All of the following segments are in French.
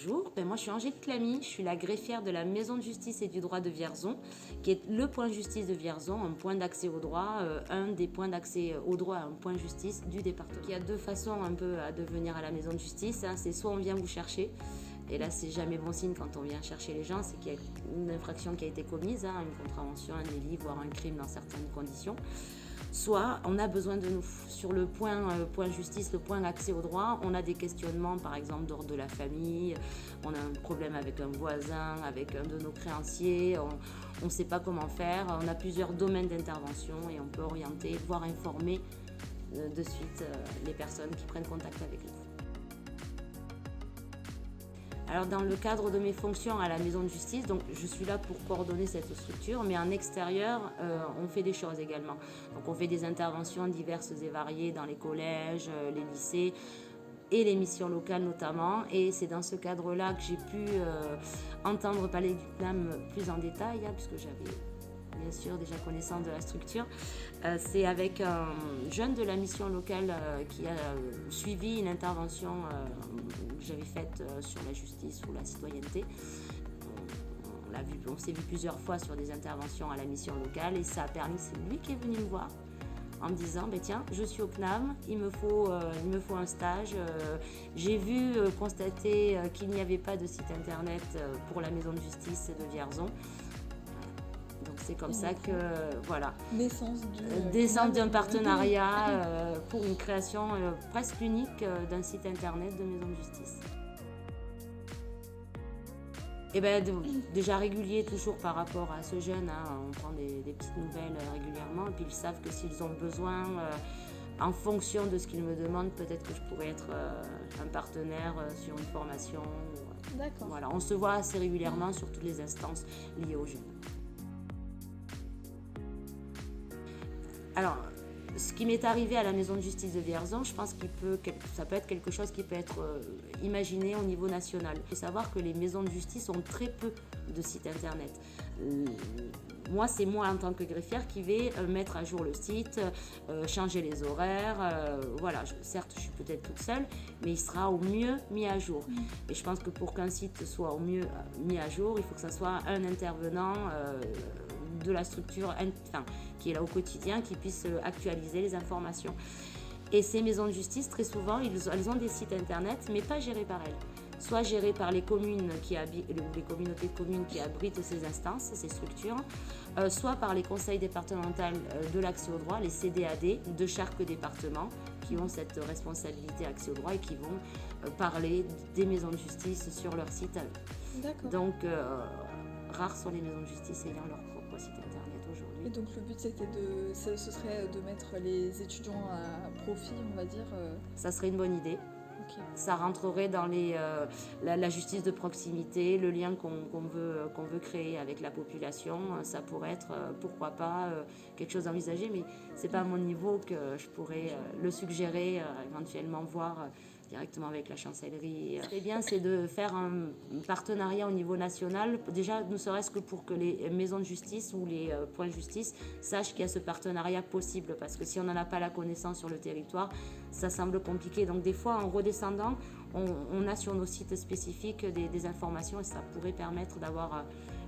Bonjour, moi je suis Angélique Clamy, je suis la greffière de la Maison de Justice et du Droit de Vierzon, qui est le point justice de Vierzon, un point d'accès au droit, un des points d'accès au droit, un point justice du département. Il y a deux façons un peu à devenir à la Maison de Justice, c'est soit on vient vous chercher, et là c'est jamais bon signe quand on vient chercher les gens, c'est qu'il y a une infraction qui a été commise, une contravention, un délit, voire un crime dans certaines conditions. Soit on a besoin de nous. Sur le point justice, le point accès au droit, on a des questionnements, par exemple d'ordre de la famille, on a un problème avec un voisin, avec un de nos créanciers, on ne sait pas comment faire, on a plusieurs domaines d'intervention et on peut orienter, voire informer de suite les personnes qui prennent contact avec nous. Alors dans le cadre de mes fonctions à la Maison de Justice, donc je suis là pour coordonner cette structure, mais en extérieur, on fait des choses également. Donc on fait des interventions diverses et variées dans les collèges, les lycées et les missions locales notamment. Et c'est dans ce cadre-là que j'ai pu entendre parler du CNAM plus en détail, puisque j'avais bien sûr déjà connaissance de la structure. C'est avec un jeune de la mission locale qui a suivi une intervention que j'avais faite sur la justice ou la citoyenneté. On s'est vu plusieurs fois sur des interventions à la mission locale et ça a permis, c'est lui qui est venu me voir en me disant tiens, je suis au CNAM, il me faut un stage. J'ai vu constater qu'il n'y avait pas de site internet pour la Maison de Justice de Vierzon. Donc c'est comme ça que voilà, naissance d'un partenariat pour une création presque unique d'un site internet de Maison de Justice. Et déjà régulier toujours par rapport à ce jeune, on prend des petites nouvelles régulièrement et puis ils savent que s'ils ont besoin, en fonction de ce qu'ils me demandent, peut-être que je pourrais être un partenaire sur une formation. D'accord. Voilà, on se voit assez régulièrement sur toutes les instances liées aux jeunes. Alors, ce qui m'est arrivé à la Maison de Justice de Vierzon, je pense que ça peut être quelque chose qui peut être imaginé au niveau national. Il faut savoir que les maisons de justice ont très peu de sites internet. Moi, c'est moi en tant que greffière qui vais mettre à jour le site, changer les horaires. Voilà, certes, je suis peut-être toute seule, mais il sera au mieux mis à jour. Et je pense que pour qu'un site soit au mieux mis à jour, il faut que ça soit un intervenant de la structure qui est là au quotidien, qui puisse actualiser les informations. Et ces maisons de justice, très souvent, elles ont des sites internet, mais pas gérés par elles. Soit gérés par les communes les communautés de communes qui abritent ces instances, ces structures, soit par les conseils départementaux de l'accès au droit, les CDAD de chaque département, qui ont cette responsabilité accès au droit et qui vont parler des maisons de justice sur leur site à eux. D'accord. Donc, rares sont les maisons de justice ayant leur propre site internet aujourd'hui. Et donc le but ce serait de mettre les étudiants à profit, on va dire. Ça serait une bonne idée. Okay. Ça rentrerait dans la justice de proximité, le lien qu'on veut créer avec la population. Ça pourrait être, pourquoi pas, quelque chose d'envisagé, mais c'est pas à mon niveau que je pourrais le suggérer, éventuellement voir directement avec la chancellerie. Ce qui est bien, c'est de faire un partenariat au niveau national, déjà ne serait-ce que pour que les maisons de justice ou les points de justice sachent qu'il y a ce partenariat possible, parce que si on n'en a pas la connaissance sur le territoire, ça semble compliqué. Donc des fois, en redescendant, on a sur nos sites spécifiques des informations et ça pourrait permettre d'avoir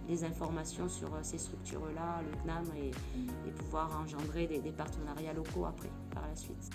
des informations sur ces structures-là, le CNAM, et pouvoir engendrer des partenariats locaux après, par la suite.